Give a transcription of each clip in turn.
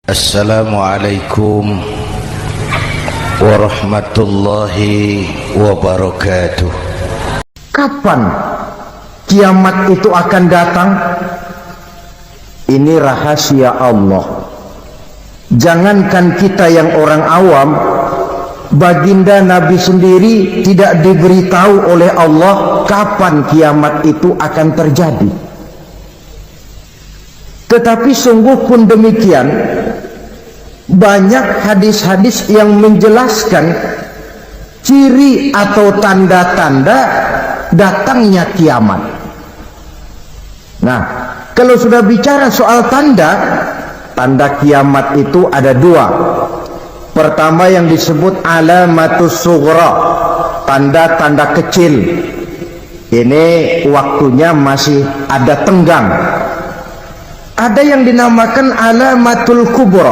Assalamualaikum warahmatullahi wabarakatuh. Kapan kiamat itu akan datang? Ini rahasia Allah. Jangankan kita yang orang awam, baginda Nabi sendiri tidak diberitahu oleh Allah kapan kiamat itu akan terjadi. Tetapi sungguh pun demikian, banyak hadis-hadis yang menjelaskan ciri atau tanda-tanda datangnya kiamat. Nah, kalau sudah bicara soal tanda kiamat itu ada dua. Pertama yang disebut alamatus sughra, tanda-tanda kecil. Ini waktunya masih ada tenggang. Ada yang dinamakan alamatul kubra,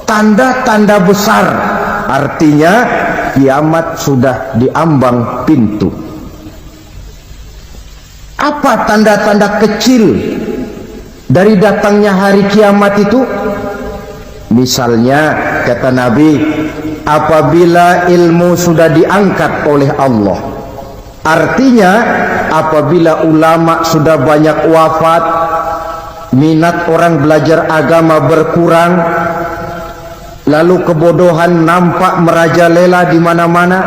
tanda-tanda besar, artinya kiamat sudah diambang pintu. Apa tanda-tanda kecil dari datangnya hari kiamat itu? Misalnya kata Nabi, apabila ilmu sudah diangkat oleh Allah, artinya apabila ulama sudah banyak wafat, minat orang belajar agama berkurang, lalu kebodohan nampak merajalela di mana-mana,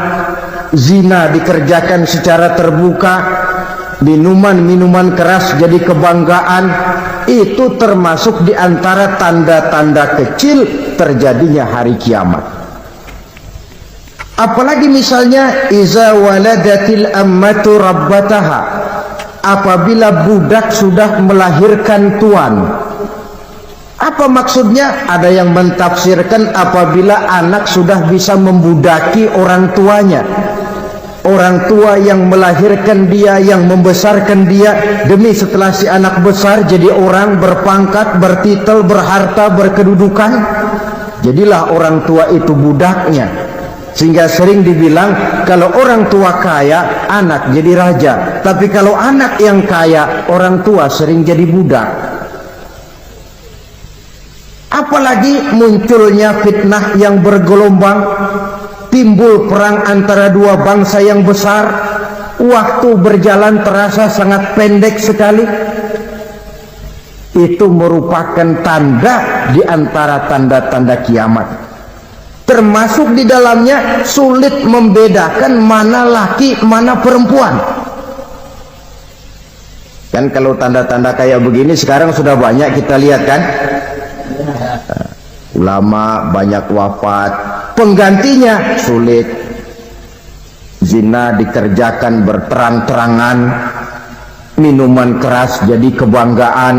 zina dikerjakan secara terbuka, minuman-minuman keras jadi kebanggaan, itu termasuk di antara tanda-tanda kecil terjadinya hari kiamat. Apalagi misalnya iza waladatil ammatu rabbataha, apabila budak sudah melahirkan tuan. Apa maksudnya? Ada yang mentafsirkan apabila anak sudah bisa membudaki orang tuanya. Orang tua yang melahirkan dia, yang membesarkan dia, demi setelah si anak besar jadi orang berpangkat, bertitel, berharta, berkedudukan, jadilah orang tua itu budaknya. Sehingga sering dibilang kalau orang tua kaya, anak jadi raja. Tapi kalau anak yang kaya, orang tua sering jadi budak. Apalagi munculnya fitnah yang bergelombang, timbul perang antara dua bangsa yang besar, waktu berjalan terasa sangat pendek sekali. Itu merupakan tanda di antara tanda-tanda kiamat. Termasuk di dalamnya sulit membedakan mana laki, mana perempuan. Kan kalau tanda-tanda kayak begini sekarang sudah banyak kita lihat kan. Ulama banyak wafat, penggantinya sulit. Zina dikerjakan berterang-terangan, minuman keras jadi kebanggaan,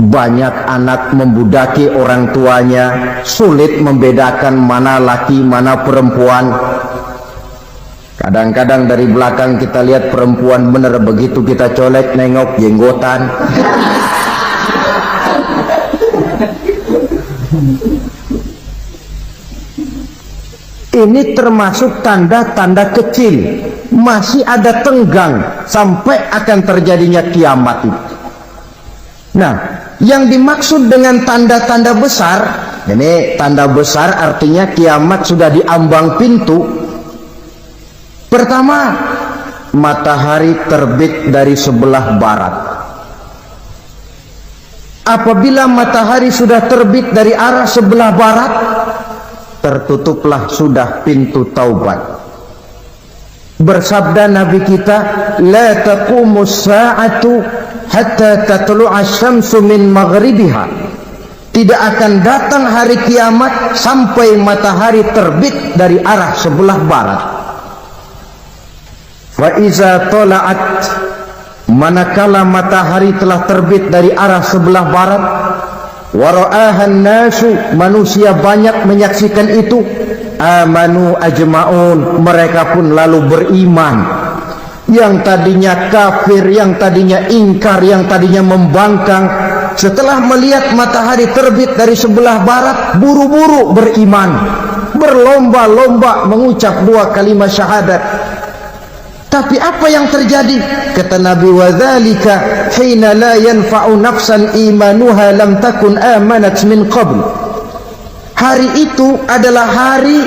banyak anak membudaki orang tuanya, sulit membedakan mana laki mana perempuan. Kadang-kadang dari belakang kita lihat perempuan bener, begitu kita colek nengok jenggotan. Ini termasuk tanda-tanda kecil, masih ada tenggang sampai akan terjadinya kiamat itu. Nah, yang dimaksud dengan tanda-tanda besar, ini tanda besar artinya kiamat sudah diambang pintu. Pertama, matahari terbit dari sebelah barat. Apabila matahari sudah terbit dari arah sebelah barat, tertutuplah sudah pintu taubat. Bersabda Nabi kita, la taqumus sa'atu hatta tatlu'a syamsu min maghribiha. Tidak akan datang hari kiamat sampai matahari terbit dari arah sebelah barat. Fa iza tala'at, manakala matahari telah terbit dari arah sebelah barat, wara'ahan nasu, manusia banyak menyaksikan itu, amanu ajma'un, mereka pun lalu beriman. Yang tadinya kafir, yang tadinya ingkar, yang tadinya membangkang, setelah melihat matahari terbit dari sebelah barat, buru-buru beriman, berlomba-lomba mengucap dua kalimat syahadat. Tapi apa yang terjadi? Kata Nabi, wadzalika hina la yanfa'u nafsan imanuha lam takun amanat min qabl. Hari itu adalah hari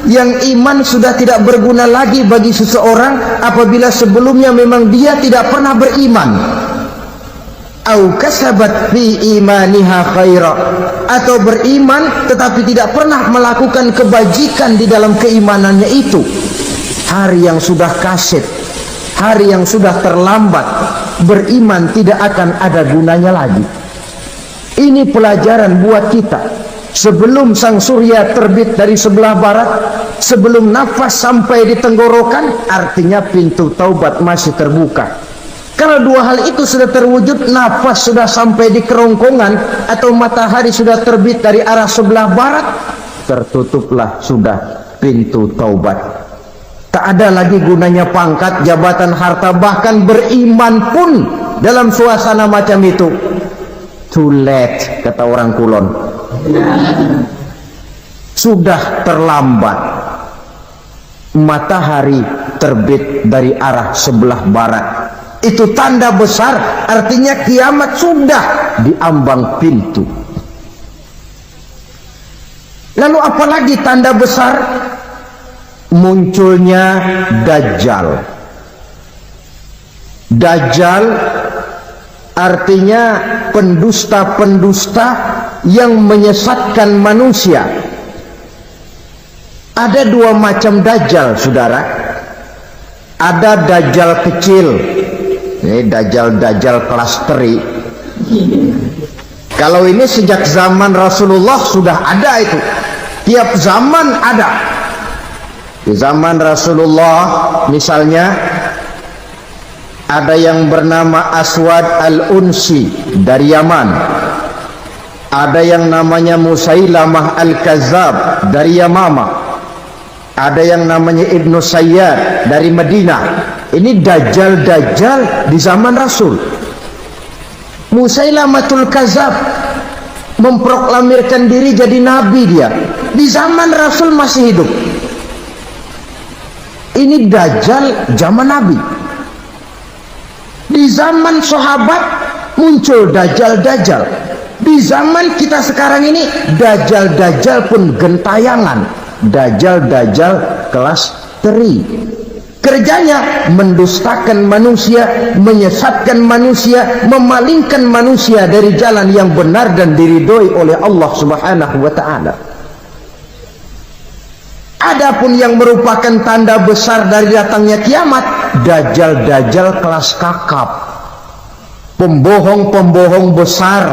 yang iman sudah tidak berguna lagi bagi seseorang apabila sebelumnya memang dia tidak pernah beriman. Au kasabat fi imaniha khaira, atau beriman tetapi tidak pernah melakukan kebajikan di dalam keimanannya itu. Hari yang sudah kaset, hari yang sudah terlambat, beriman tidak akan ada gunanya lagi. Ini pelajaran buat kita. Sebelum sang surya terbit dari sebelah barat, sebelum nafas sampai di tenggorokan, artinya pintu taubat masih terbuka. Kalau dua hal itu sudah terwujud, nafas sudah sampai di kerongkongan atau matahari sudah terbit dari arah sebelah barat, tertutuplah sudah pintu taubat. Tak ada lagi gunanya pangkat, jabatan, harta, bahkan beriman pun dalam suasana macam itu too late, kata orang Kulon. Sudah terlambat. Matahari terbit dari arah sebelah barat, itu tanda besar, artinya kiamat sudah di ambang pintu. Lalu apalagi tanda besar? Munculnya Dajjal. Dajjal artinya pendusta-pendusta yang menyesatkan manusia. Ada dua macam Dajjal, saudara. Ada Dajjal kecil, ini Dajjal kelas teri. Kalau ini sejak zaman Rasulullah sudah ada itu. Tiap zaman ada. Di zaman Rasulullah misalnya ada yang bernama Aswad al-Unsi dari Yaman. Ada yang namanya Musailamah al-Kazzab dari Yamama. Ada yang namanya Ibnu Sayyad dari Madinah. Ini Dajjal di zaman Rasul. Musailamatul Kazzab memproklamirkan diri jadi nabi dia. Di zaman Rasul masih hidup. Ini Dajjal zaman Nabi. Di zaman sahabat muncul Dajjal. Di zaman kita sekarang ini Dajjal pun gentayangan. Dajjal kelas teri. Kerjanya mendustakan manusia, menyesatkan manusia, memalingkan manusia dari jalan yang benar dan diridhoi oleh Allah Subhanahu wa taala. Adapun yang merupakan tanda besar dari datangnya kiamat, Dajjal kelas kakap. Pembohong-pembohong besar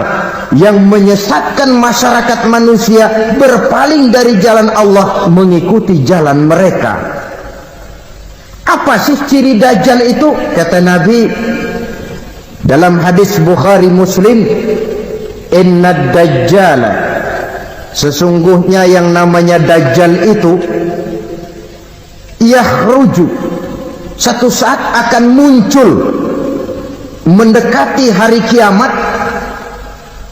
yang menyesatkan masyarakat manusia berpaling dari jalan Allah mengikuti jalan mereka. Apa sih ciri Dajjal itu? Kata Nabi dalam hadis Bukhari Muslim, "Inna Dajjal", sesungguhnya yang namanya Dajjal itu yakhruju, satu saat akan muncul mendekati hari kiamat.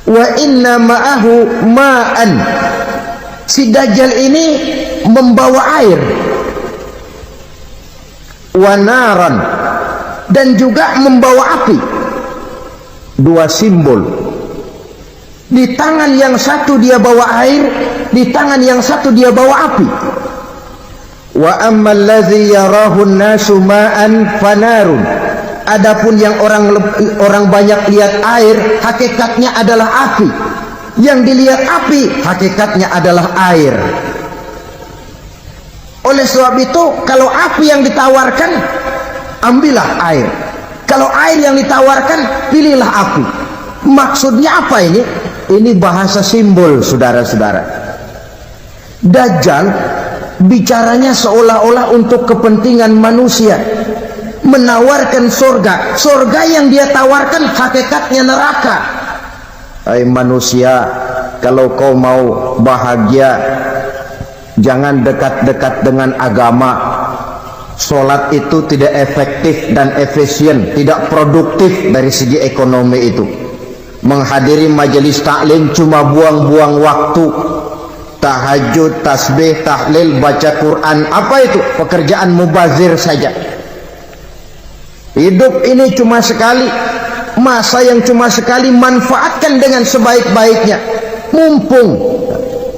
Wa inna ma'ahu ma'an, si Dajjal ini membawa air. Wa naran, dan juga membawa api. Dua simbol. Di tangan yang satu dia bawa air, di tangan yang satu dia bawa api. Wa ammal ladzi yarahu an-nasu ma'an fanarun, adapun yang orang banyak lihat air, hakikatnya adalah api. Yang dilihat api, hakikatnya adalah air. Oleh sebab itu, kalau api yang ditawarkan, ambillah air. Kalau air yang ditawarkan, pilihlah api. Maksudnya apa ini? Ini bahasa simbol, saudara-saudara. Dajjal bicaranya seolah-olah untuk kepentingan manusia, menawarkan surga. Surga yang dia tawarkan hakikatnya neraka. Hai manusia, kalau kau mau bahagia, jangan dekat-dekat dengan agama. Sholat itu tidak efektif dan efisien, tidak produktif dari segi ekonomi itu. Menghadiri majelis taklim cuma buang-buang waktu. Tahajud, tasbih, tahlil, baca Quran, apa itu? Pekerjaan mubazir saja. Hidup ini cuma sekali. masa yang cuma sekali, manfaatkan dengan sebaik-baiknya. Mumpung,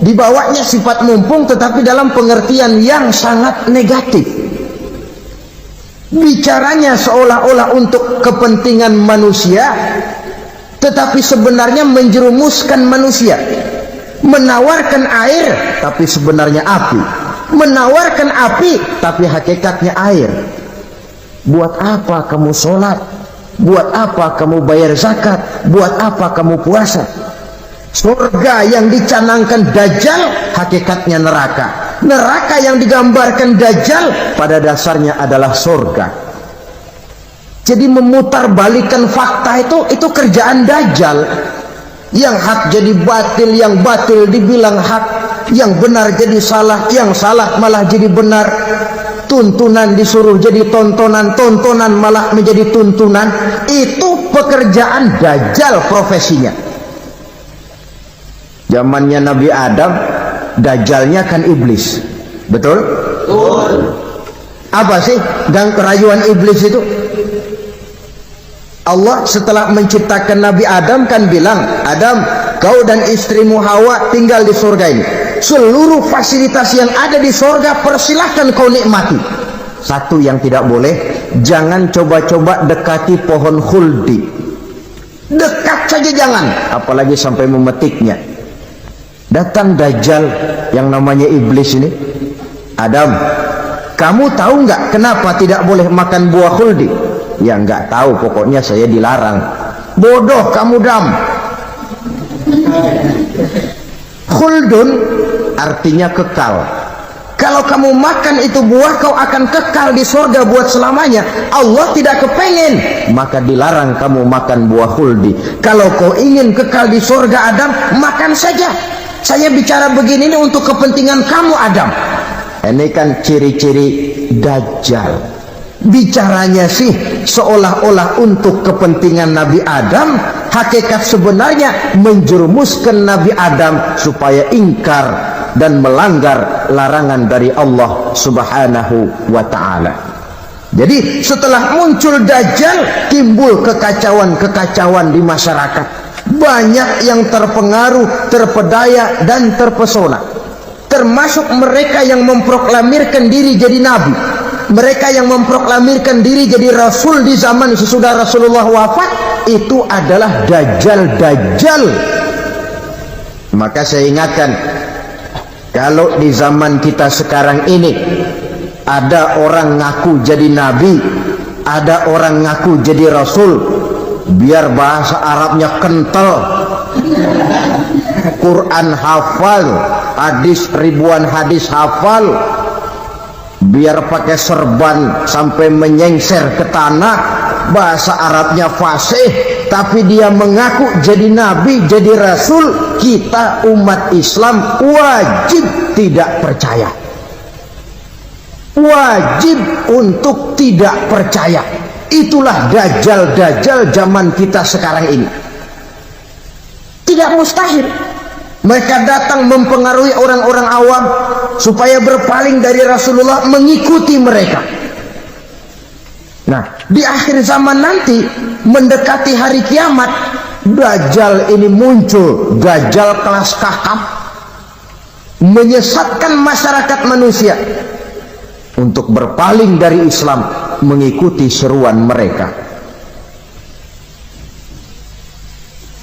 dibawanya sifat mumpung tetapi dalam pengertian yang sangat negatif. Bicaranya seolah-olah untuk kepentingan manusia, tetapi sebenarnya menjerumuskan manusia. Menawarkan air tapi sebenarnya api, menawarkan api tapi hakikatnya air. Buat apa kamu sholat? Buat apa kamu bayar zakat? Buat apa kamu puasa? Surga yang dicanangkan Dajjal hakikatnya neraka. Neraka yang digambarkan Dajjal pada dasarnya adalah surga. Jadi memutarbalikkan fakta itu kerjaan Dajjal. Yang hak jadi batil, yang batil dibilang hak, yang benar jadi salah, yang salah malah jadi benar. Tuntunan disuruh jadi tontonan, tontonan malah menjadi tuntunan. Itu pekerjaan Dajjal profesinya. Zamannya Nabi Adam, Dajjalnya kan iblis. Betul? Betul. Apa sih gang kerayuan iblis itu? Allah setelah menciptakan Nabi Adam kan bilang, Adam, kau dan istrimu Hawa tinggal di surga ini. Seluruh fasilitas yang ada di surga persilahkan kau nikmati. Satu yang tidak boleh, jangan coba-coba dekati pohon khuldi. Dekat saja jangan, apalagi sampai memetiknya. Datang Dajjal yang namanya iblis ini. Adam, kamu tahu nggak kenapa tidak boleh makan buah khuldi? Ya nggak tahu, pokoknya saya dilarang. Bodoh kamu, Dam. Khuldun artinya kekal. Kalau kamu makan itu buah, kau akan kekal di surga buat selamanya. Allah tidak kepengen, maka dilarang kamu makan buah khuldi. Kalau kau ingin kekal di surga, Adam, makan saja. Saya bicara begini ini untuk kepentingan kamu, Adam. Ini kan ciri-ciri Dajjal. Bicaranya sih seolah-olah untuk kepentingan Nabi Adam, hakikat sebenarnya menjerumuskan Nabi Adam supaya ingkar dan melanggar larangan dari Allah Subhanahu wa ta'ala. Jadi setelah muncul Dajjal, timbul kekacauan-kekacauan di masyarakat. Banyak yang terpengaruh, terpedaya dan terpesona, termasuk mereka yang memproklamirkan diri jadi nabi, mereka yang memproklamirkan diri jadi rasul di zaman sesudah Rasulullah wafat. Itu adalah Dajjal. Maka saya ingatkan, kalau di zaman kita sekarang ini ada orang ngaku jadi nabi, ada orang ngaku jadi rasul, biar bahasa Arabnya kental, Quran hafal, hadis ribuan hadis hafal, biar pakai serban sampai menyengser ke tanah, bahasa Arabnya fasih, tapi dia mengaku jadi nabi, jadi rasul, kita umat Islam wajib tidak percaya. Wajib untuk tidak percaya. Itulah Dajjal zaman kita sekarang ini. Tidak mustahil mereka datang mempengaruhi orang-orang awam supaya berpaling dari Rasulullah, mengikuti mereka. Nah, di akhir zaman nanti, mendekati hari kiamat, Dajjal ini muncul. Dajjal kelas kakap, menyesatkan masyarakat manusia untuk berpaling dari Islam, mengikuti seruan mereka.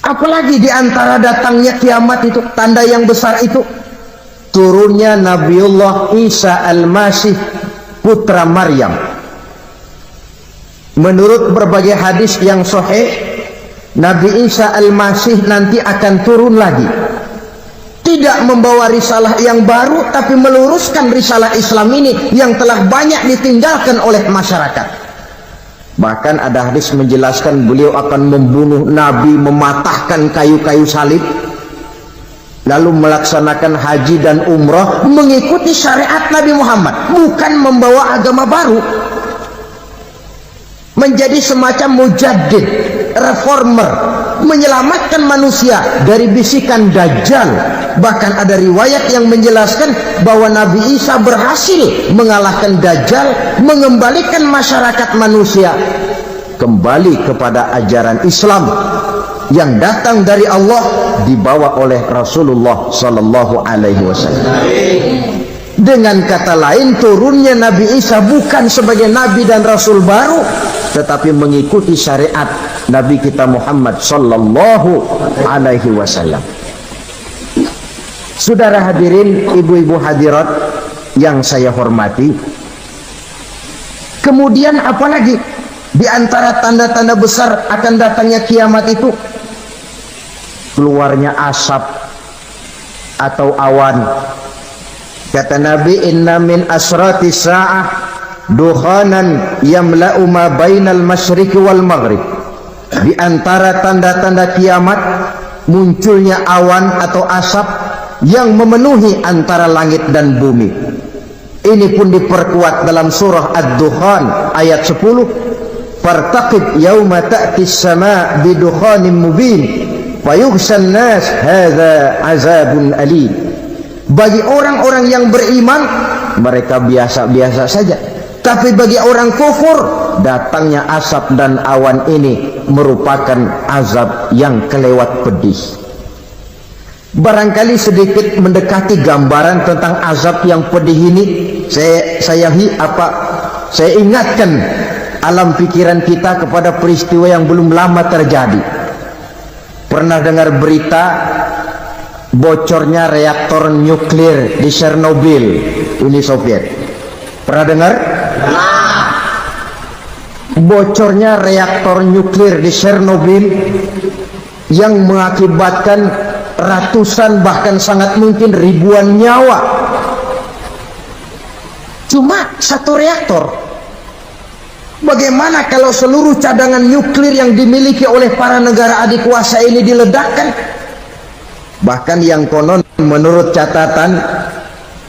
Apalagi di antara datangnya kiamat itu, tanda yang besar itu, turunnya Nabiullah Isa Al-Masih, putra Maryam. Menurut berbagai hadis yang sahih, Nabi Isa Al-Masih nanti akan turun lagi. Tidak membawa risalah yang baru, tapi meluruskan risalah Islam ini yang telah banyak ditinggalkan oleh masyarakat. Bahkan ada hadis menjelaskan beliau akan membunuh Nabi, mematahkan kayu-kayu salib, lalu melaksanakan haji dan umrah mengikuti syariat Nabi Muhammad, bukan membawa agama baru. Menjadi semacam mujaddid, reformer, menyelamatkan manusia dari bisikan Dajjal. Bahkan ada riwayat yang menjelaskan bahwa Nabi Isa berhasil mengalahkan Dajjal, mengembalikan masyarakat manusia kembali kepada ajaran Islam yang datang dari Allah, dibawa oleh Rasulullah sallallahu alaihi wasallam. Dengan kata lain, turunnya Nabi Isa bukan sebagai nabi dan rasul baru, tetapi mengikuti syariat Nabi kita Muhammad sallallahu alaihi wasallam. Saudara hadirin, ibu-ibu hadirat yang saya hormati, kemudian apalagi di antara tanda-tanda besar akan datangnya kiamat itu? Keluarnya asap atau awan. Kata Nabi, inna min asrati sa'ah dukhanan yamla'u ma bainal masyriqi wal maghrib. Di antara tanda-tanda kiamat munculnya awan atau asap yang memenuhi antara langit dan bumi. Ini pun diperkuat dalam surah Ad-Dukhan ayat 10. Fartaqib yauma ta'tis sama' bidukhanin mubin fayughshan nas hadza azabun alim. Bagi orang-orang yang beriman, mereka biasa-biasa saja. Tapi bagi orang kufur, datangnya asap dan awan ini merupakan azab yang kelewat pedih. Barangkali sedikit mendekati gambaran tentang azab yang pedih ini, saya ingatkan alam pikiran kita kepada peristiwa yang belum lama terjadi. Pernah dengar berita bocornya reaktor nuklir di Chernobyl, Uni Soviet? Pernah dengar? Bocornya reaktor nuklir di Chernobyl yang mengakibatkan ratusan bahkan sangat mungkin ribuan nyawa. Cuma satu reaktor. Bagaimana kalau seluruh cadangan nuklir yang dimiliki oleh para negara adik kuasa ini diledakkan? Bahkan yang konon menurut catatan,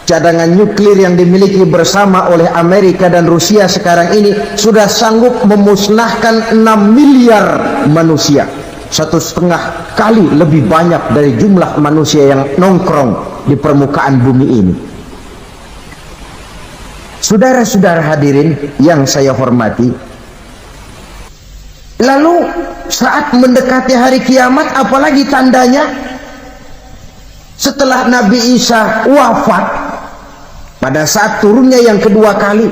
cadangan nuklir yang dimiliki bersama oleh Amerika dan Rusia sekarang ini sudah sanggup memusnahkan 6 miliar manusia. 1,5 kali lebih banyak dari jumlah manusia yang nongkrong di permukaan bumi ini. Saudara-saudara hadirin yang saya hormati, lalu saat mendekati hari kiamat, apalagi tandanya? Setelah Nabi Isa wafat, pada saat turunnya yang kedua kali,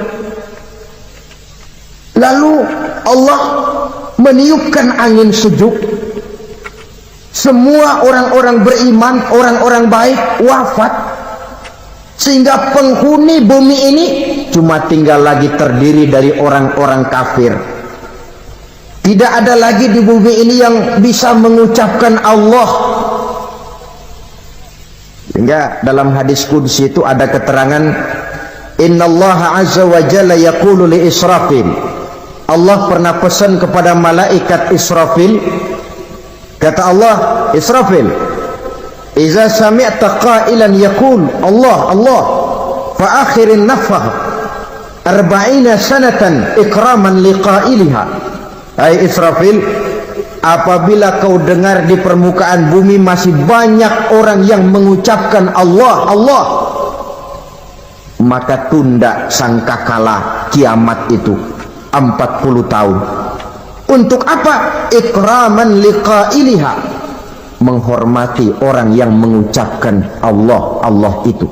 lalu Allah meniupkan angin sejuk. Semua orang-orang beriman, orang-orang baik wafat, sehingga penghuni bumi ini cuma tinggal lagi terdiri dari orang-orang kafir. Tidak ada lagi di bumi ini yang bisa mengucapkan Allah. Sehingga dalam hadis qudsi itu ada keterangan, innallaha azza wa jalla yaqulu li Israfil. Allah pernah pesan kepada malaikat Israfil. Kata Allah, Israfil, iza sami'ta qailan yaqul Allah Allah fa akhirin nafah 40 sanatan ikraman liqailiha. Hai Israfil, apabila kau dengar di permukaan bumi masih banyak orang yang mengucapkan Allah Allah, maka tunda sangkakala kiamat itu 40 tahun. Untuk apa? Ikraman liqailiha, menghormati orang yang mengucapkan Allah Allah itu.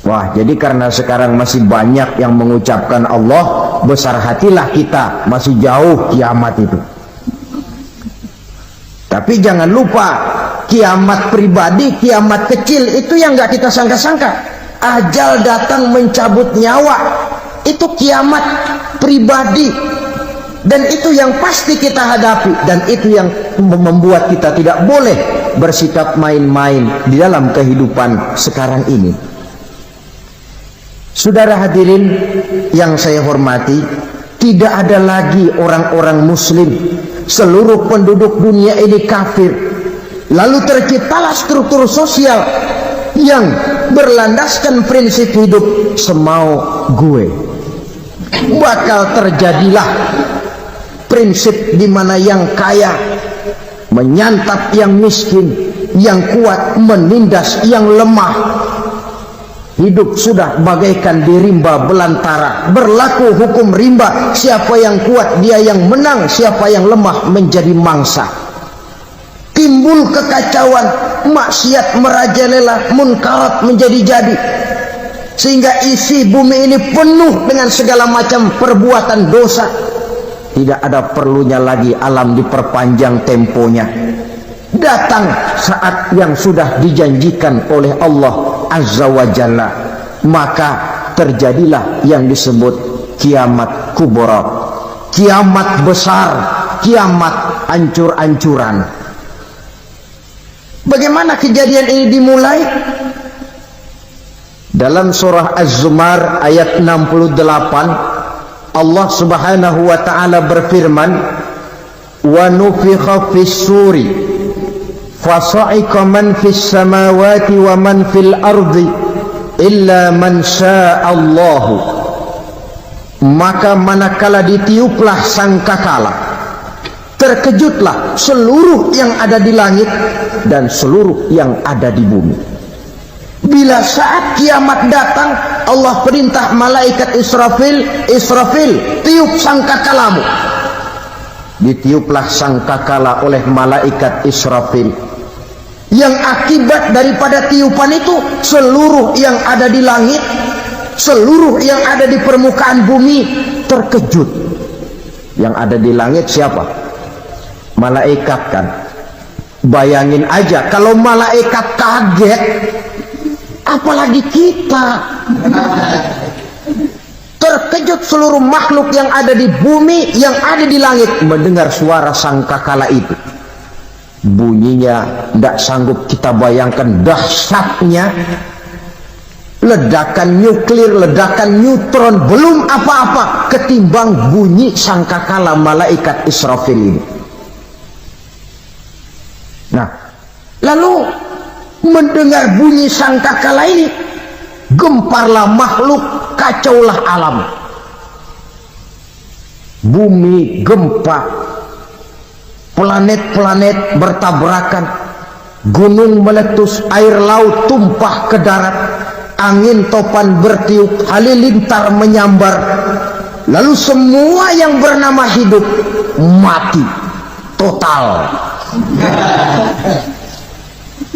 Wah, jadi karena sekarang masih banyak yang mengucapkan Allah, besar hatilah kita, masih jauh kiamat itu. Tapi jangan lupa, kiamat pribadi, kiamat kecil itu yang nggak kita sangka-sangka. Ajal datang mencabut nyawa, itu kiamat pribadi. Dan itu yang pasti kita hadapi. Dan itu yang membuat kita tidak boleh bersikap main-main di dalam kehidupan sekarang ini. Saudara hadirin yang saya hormati, tidak ada lagi orang-orang muslim. Seluruh penduduk dunia ini kafir. Lalu terciptalah struktur sosial yang berlandaskan prinsip hidup semau gue. Bakal terjadilah prinsip di mana yang kaya menyantap yang miskin, yang kuat menindas yang lemah. Hidup sudah bagaikan di rimba belantara. Berlaku hukum rimba. Siapa yang kuat dia yang menang, siapa yang lemah menjadi mangsa. Timbul kekacauan, maksiat merajalela, munkarat menjadi-jadi. Sehingga isi bumi ini penuh dengan segala macam perbuatan dosa. Tidak ada perlunya lagi alam diperpanjang temponya. Datang saat yang sudah dijanjikan oleh Allah Azza wa Jalla, maka terjadilah yang disebut kiamat kubra, kiamat besar, kiamat ancur-ancuran. Bagaimana kejadian ini dimulai? Dalam surah Az-Zumar ayat 68, Allah Subhanahu wa taala berfirman, "Wa nufikha fis-suri fasa'iqa man fis samawati wa man fil ardi illa man sya'allahu." Maka manakala ditiuplah sangkakala, terkejutlah seluruh yang ada di langit dan seluruh yang ada di bumi. Bila saat kiamat datang, Allah perintah malaikat Israfil, tiup sangkakalamu. Ditiuplah sangkakala oleh malaikat Israfil. Yang akibat daripada tiupan itu, seluruh yang ada di langit, seluruh yang ada di permukaan bumi terkejut. Yang ada di langit siapa? Malaikat kan. Bayangin aja kalau malaikat kaget, apalagi kita. Terkejut seluruh makhluk yang ada di bumi, yang ada di langit mendengar suara sangkakala itu. Bunyinya tidak sanggup kita bayangkan dahsyatnya. Ledakan nuklir, ledakan neutron, belum apa-apa ketimbang bunyi sangkakala malaikat Israfil ini. Nah, lalu mendengar bunyi sangkakala ini, gemparlah makhluk, kacaulah alam. Bumi gempa, planet-planet bertabrakan, gunung meletus, air laut tumpah ke darat, angin topan bertiup, halilintar menyambar. Lalu semua yang bernama hidup mati total.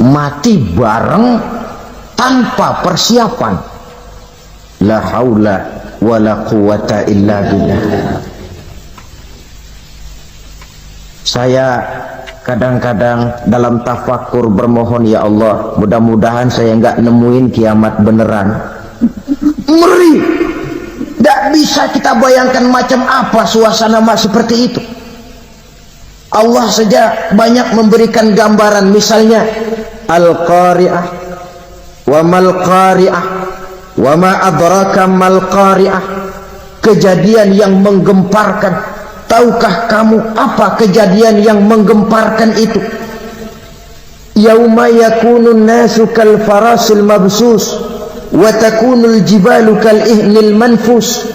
Mati bareng tanpa persiapan. La haula wala quwata illa billah. Saya kadang-kadang dalam tafakur bermohon, ya Allah, mudah-mudahan saya enggak nemuin kiamat beneran. Ngeri. Tidak bisa kita bayangkan macam apa suasana seperti itu. Allah saja banyak memberikan gambaran, misalnya Al-Qari'ah, wa mal qari'ah, wa ma adraka mal qari'ah. Kejadian yang menggemparkan. Tahukah kamu apa kejadian yang menggemparkan itu? Yauma yakunun nasu kal farasil mabsus wa takunul jibalu kal ihnil manfus.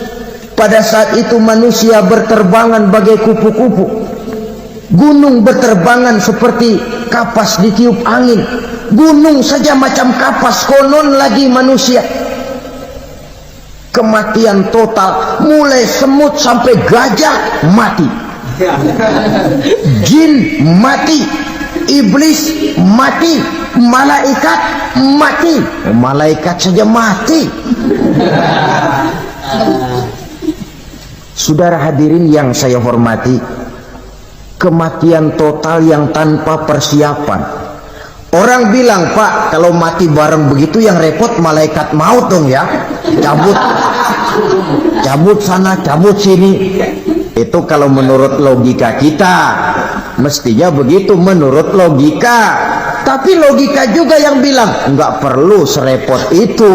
Pada saat itu manusia berterbangan bagai kupu-kupu. Gunung berterbangan seperti kapas ditiup angin. Gunung saja macam kapas, konon lagi manusia. Kematian total, mulai semut sampai gajah mati. Jin mati, iblis mati, malaikat mati. Malaikat saja mati. Saudara hadirin yang saya hormati, kematian total yang tanpa persiapan. Orang bilang, Pak, kalau mati bareng begitu yang repot malaikat maut dong ya. Cabut sana, cabut sini. Itu kalau menurut logika kita. Mestinya begitu menurut logika. Tapi logika juga yang bilang nggak perlu serepot itu.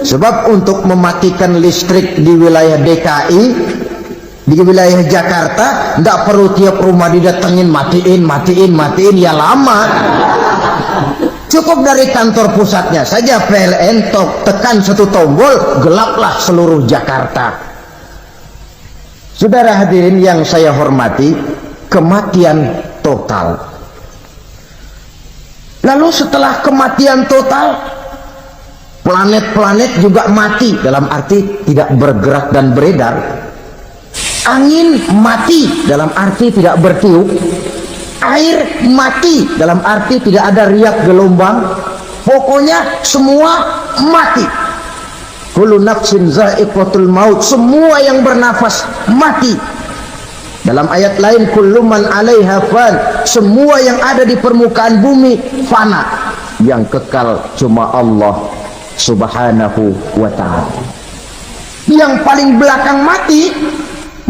Sebab untuk mematikan listrik di wilayah DKI, di wilayah Jakarta, tidak perlu tiap rumah didatengin matiin, ya lama. Cukup dari kantor pusatnya saja PLN, tekan satu tombol, gelaplah seluruh Jakarta. Saudara hadirin yang saya hormati, kematian total. Lalu setelah kematian total, Planet-planet juga mati, dalam arti tidak bergerak dan beredar. Angin mati, dalam arti tidak bertiup. Air mati, dalam arti tidak ada riak gelombang. Pokoknya semua mati. Kullu nafsin za'iqatul maut, semua yang bernafas mati. Dalam ayat lain, kullu man 'alaiha fan, semua yang ada di permukaan bumi fana. Yang kekal cuma Allah Subhanahu wa ta'ala. Yang paling belakang mati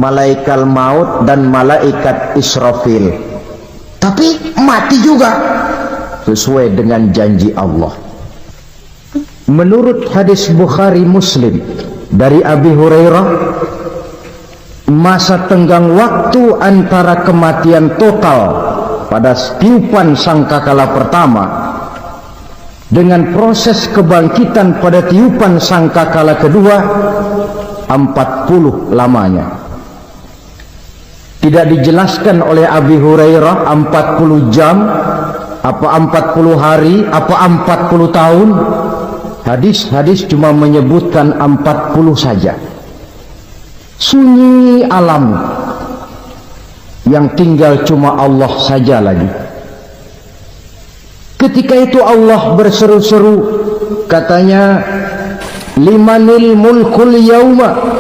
malaikat maut dan malaikat Israfil, tapi mati juga sesuai dengan janji Allah. Menurut hadis Bukhari Muslim dari Abi Hurairah, masa tenggang waktu antara kematian total pada tiupan sangkakala pertama dengan proses kebangkitan pada tiupan sangkakala kedua 40 lamanya. Tidak dijelaskan oleh Abi Hurairah 40 jam, apa 40 hari, apa 40 tahun. Hadis-hadis cuma menyebutkan 40 saja. Sunyi alam, yang tinggal cuma Allah saja lagi. Ketika itu Allah berseru-seru, katanya, limanil mulkul yauma,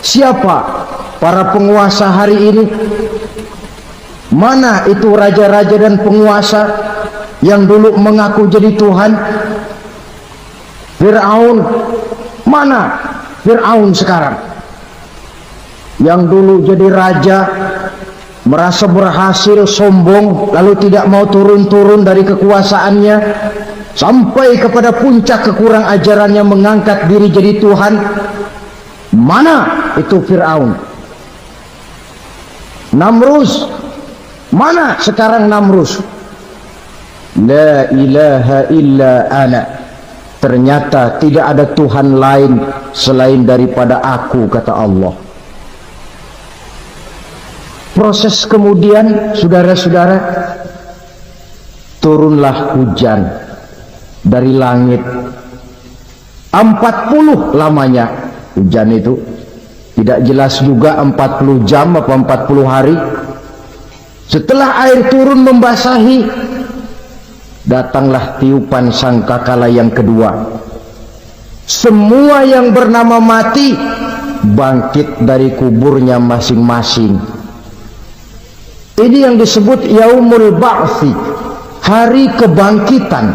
siapa para penguasa hari ini? Mana itu raja-raja dan penguasa yang dulu mengaku jadi Tuhan? Fir'aun, mana Fir'aun sekarang? Yang dulu jadi raja, merasa berhasil, sombong, lalu tidak mau turun-turun dari kekuasaannya, sampai kepada puncak kekurang ajarannya mengangkat diri jadi Tuhan. Mana itu Fir'aun? Namrus, mana sekarang Namrus? La ilaha illa ana, ternyata tidak ada Tuhan lain selain daripada aku, kata Allah. Proses kemudian, saudara-saudara, turunlah hujan dari langit. 40 lamanya hujan itu. Tidak jelas juga 40 jam apa 40 hari. Setelah air turun membasahi, datanglah tiupan sangkakala yang kedua. Semua yang bernama mati bangkit dari kuburnya masing-masing. Ini yang disebut Yaumul Ba'thi, hari kebangkitan.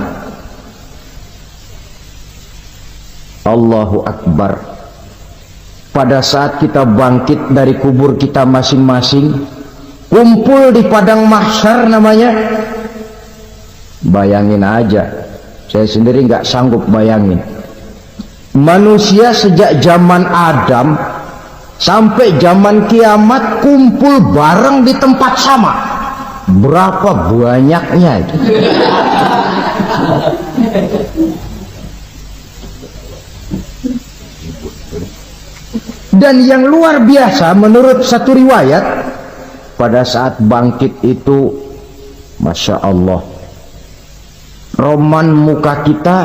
Allahu Akbar. Pada saat kita bangkit dari kubur kita masing-masing, kumpul di padang mahsyar namanya. Bayangin aja, saya sendiri nggak sanggup bayangin. Manusia sejak zaman Adam sampai zaman kiamat kumpul bareng di tempat sama. Berapa banyaknya itu? Dan yang luar biasa, menurut satu riwayat, pada saat bangkit itu, Masya Allah, roman muka kita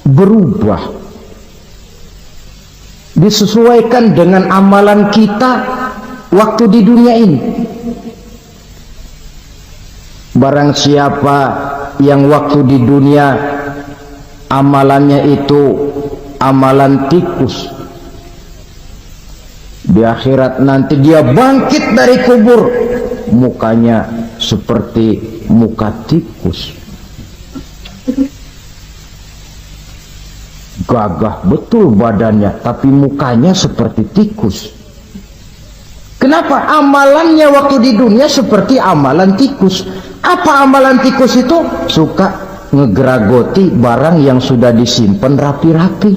berubah, disesuaikan dengan amalan kita waktu di dunia ini. Barang siapa yang waktu di dunia amalannya itu amalan tikus, di akhirat nanti dia bangkit dari kubur, mukanya seperti muka tikus. Gagah betul badannya, tapi mukanya seperti tikus. Kenapa? Amalannya waktu di dunia seperti amalan tikus. Apa amalan tikus itu? Suka ngegeragoti barang yang sudah disimpan rapi-rapi.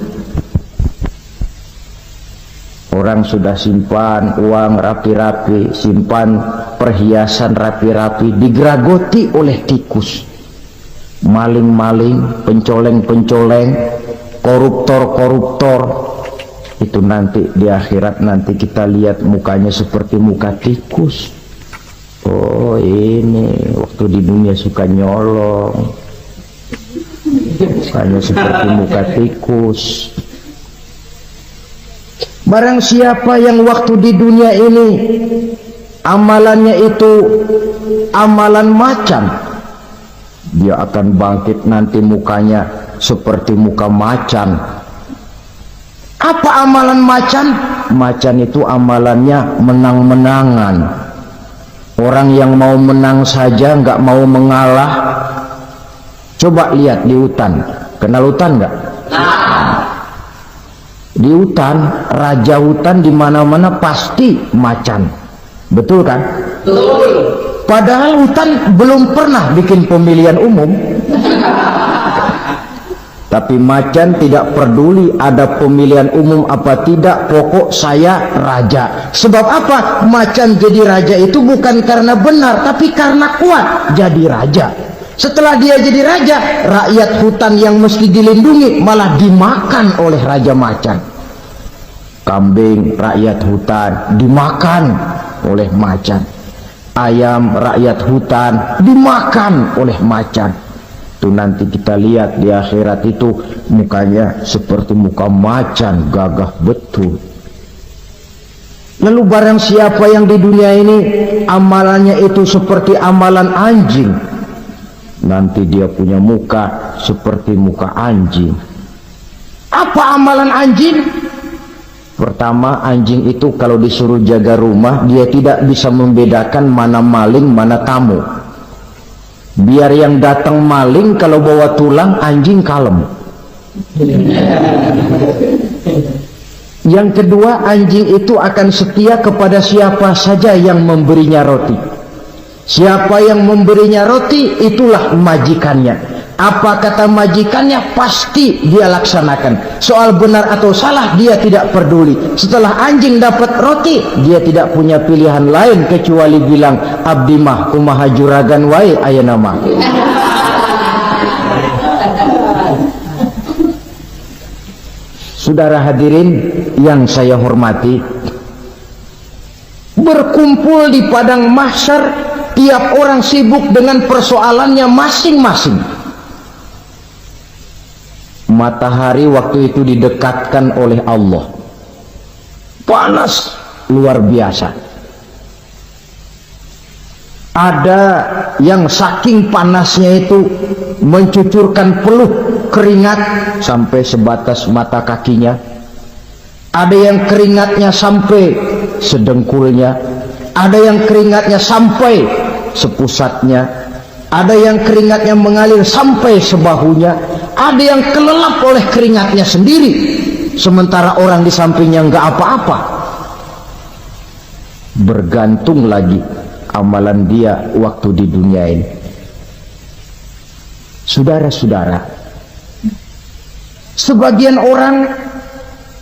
Orang sudah simpan uang rapi-rapi, simpan perhiasan rapi-rapi, digeragoti oleh tikus. Maling-maling, pencoleng-pencoleng, koruptor-koruptor, itu nanti di akhirat nanti kita lihat mukanya seperti muka tikus. Oh, ini waktu di dunia suka nyolong. mukanya seperti muka tikus. Barang siapa yang waktu di dunia ini amalannya itu amalan macan, dia akan bangkit nanti mukanya seperti muka macan. Apa amalan macan? Macan itu amalannya menang-menangan. Orang yang mau menang saja nggak mau mengalah. Coba lihat di hutan, kenal hutan nggak? Di hutan, raja hutan di mana-mana pasti macan, betul kan? Betul. Padahal hutan belum pernah bikin pemilihan umum. Tapi macan tidak peduli ada pemilihan umum apa tidak, pokok saya raja. Sebab apa? Macan jadi raja itu bukan karena benar, tapi karena kuat jadi raja. Setelah dia jadi raja, rakyat hutan yang mesti dilindungi malah dimakan oleh raja macan. Kambing rakyat hutan dimakan oleh macan. Ayam rakyat hutan dimakan oleh macan. Itu nanti kita lihat di akhirat itu mukanya seperti muka macan, gagah betul. Lalu barang siapa yang di dunia ini amalannya itu seperti amalan anjing, nanti dia punya muka seperti muka anjing. Apa amalan anjing? Pertama, anjing itu kalau disuruh jaga rumah, dia tidak bisa membedakan mana maling, mana tamu. Biar yang datang maling, kalau bawa tulang, anjing kalem. Yang kedua, anjing itu akan setia kepada siapa saja yang memberinya roti. Siapa yang memberinya roti, itulah majikannya. Apa kata majikannya, pasti dia laksanakan. Soal benar atau salah, dia tidak peduli. Setelah anjing dapat roti, dia tidak punya pilihan lain kecuali bilang, abdi mah kumaha juragan wae ayeuna mah. Saudara hadirin yang saya hormati, berkumpul di padang mahsyar, tiap orang sibuk dengan persoalannya masing-masing. Matahari waktu itu didekatkan oleh Allah, panas luar biasa. Ada yang saking panasnya itu mencucurkan peluh keringat sampai sebatas mata kakinya. Ada yang keringatnya sampai sedengkulnya, ada yang keringatnya sampai sepusatnya, ada yang keringatnya mengalir sampai sebahunya, ada yang kelelap oleh keringatnya sendiri, sementara orang di sampingnya nggak apa-apa. Bergantung lagi amalan dia waktu di dunia ini. Saudara-saudara, sebagian orang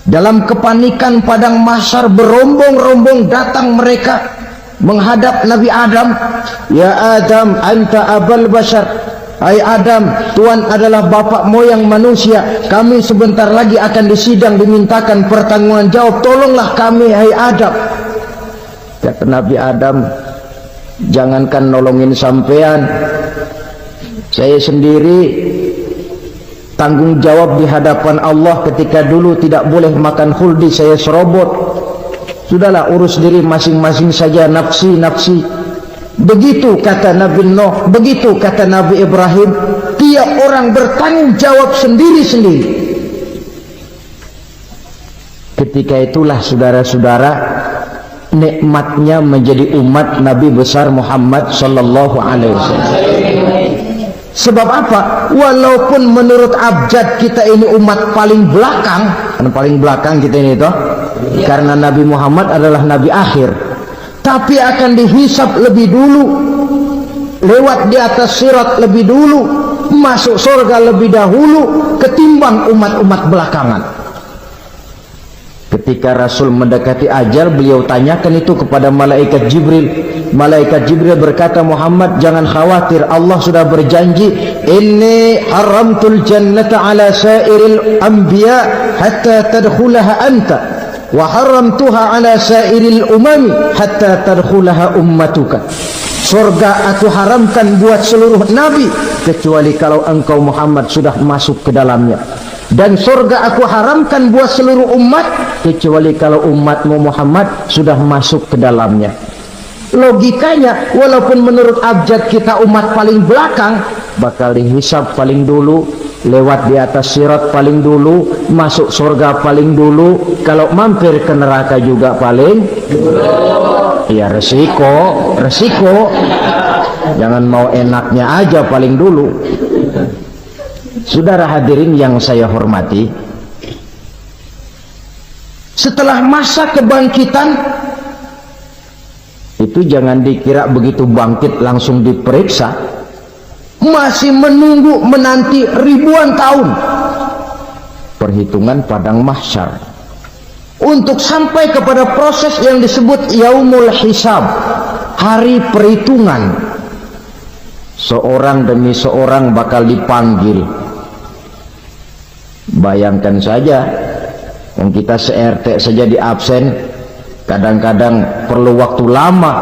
dalam kepanikan padang mahsyar berombong-rombong datang mereka menghadap Nabi Adam. Ya Adam, anta abal bashar. Hai Adam, Tuhan adalah bapak moyang manusia. Kami sebentar lagi akan disidang, dimintakan pertanggungan jawab. Tolonglah kami, hai Adam. Kata Nabi Adam, jangankan nolongin sampean, saya sendiri tanggung jawab di hadapan Allah. Ketika dulu tidak boleh makan khuldi, saya serobot. Sudahlah, urus diri masing-masing saja, nafsi. Begitu kata Nabi Nuh, begitu kata Nabi Ibrahim. Tiap orang bertanggung jawab sendiri-sendiri. Ketika itulah saudara-saudara, nikmatnya menjadi umat Nabi besar Muhammad sallallahu alaihi wasallam. Sebab apa? Walaupun menurut abjad kita ini umat paling belakang kita ini toh, karena Nabi Muhammad adalah Nabi akhir, tapi akan dihisap lebih dulu, lewat di atas sirat lebih dulu, masuk surga lebih dahulu ketimbang umat-umat belakangan. Ketika Rasul mendekati ajal, beliau tanyakan itu kepada malaikat Jibril. Malaikat Jibril berkata, Muhammad, jangan khawatir, Allah sudah berjanji, inni haramtul jannata ala sairil anbiya hatta tadkhulaha anta, wa haramtuha ala sairil umami hatta tadkhulaha ummatuka. surga aku haramkan buat seluruh nabi kecuali kalau engkau Muhammad sudah masuk ke dalamnya, dan surga aku haramkan buat seluruh umat kecuali kalau umatmu Muhammad sudah masuk ke dalamnya. Logikanya, walaupun menurut abjad kita umat paling belakang, bakal dihisab paling dulu, lewat di atas sirat paling dulu, masuk surga paling dulu, kalau mampir ke neraka juga paling dulu. Ya resiko. Jangan mau enaknya aja paling dulu. Saudara hadirin yang saya hormati, setelah masa kebangkitan itu jangan dikira begitu bangkit langsung diperiksa, masih menunggu menanti ribuan tahun perhitungan padang mahsyar untuk sampai kepada proses yang disebut yaumul hisab, hari perhitungan. Seorang demi seorang bakal dipanggil. Bayangkan saja, yang kita se-RT saja di absen, kadang-kadang perlu waktu lama.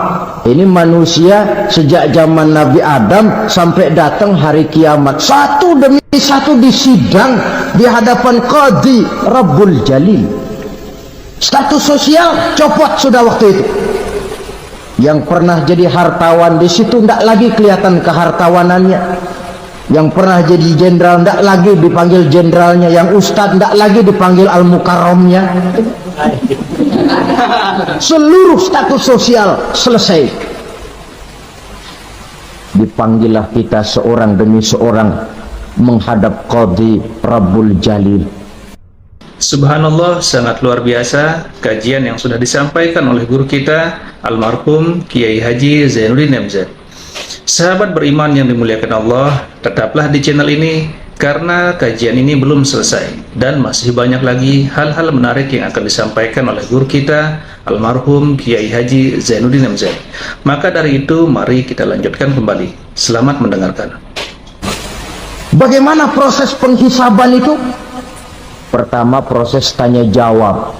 Ini manusia sejak zaman Nabi Adam sampai datang hari kiamat, satu demi satu disidang di hadapan Qadhi Rabbul Jalil. Status sosial copot sudah waktu itu. Yang pernah jadi hartawan di situ tidak lagi kelihatan kehartawanannya. Yang pernah jadi jenderal tidak lagi dipanggil jenderalnya. Yang ustadz tidak lagi dipanggil al-mukarramnya. Seluruh status sosial selesai. Dipanggillah kita seorang demi seorang menghadap Qadhi Rabbul Jalil. Subhanallah, sangat luar biasa kajian yang sudah disampaikan oleh guru kita almarhum Kiai Haji Zainuddin MZ. Sahabat beriman yang dimuliakan Allah, tetaplah di channel ini karena kajian ini belum selesai dan masih banyak lagi hal-hal menarik yang akan disampaikan oleh guru kita almarhum Kiai Haji Zainuddin MZ. Maka dari itu mari kita lanjutkan kembali. Selamat mendengarkan. Bagaimana proses penghisaban itu? Pertama, proses tanya jawab.